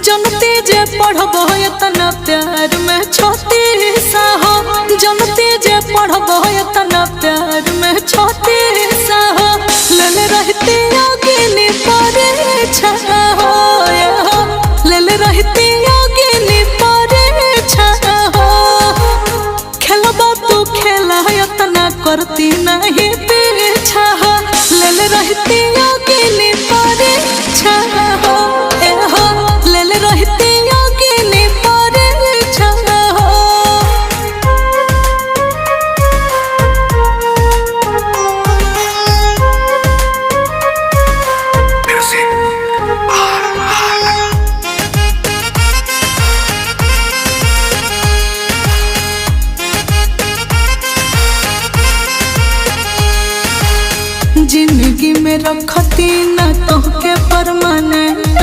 जनती जे पढ़बो इतना प्यार में छोटी सा हो, जनती जे पढ़बो इतना प्यार में छोटी सा हो, ले रहती योगिनी परीक्षा हो, ले रहती योगिनी परीक्षा हो। खेलबो तू खेला इतना करती नहीं पीछा हो, ले रहती योगिनी परीक्षा हो, ले रहती योगिनी परीक्षा हो। जिंदगी में रखती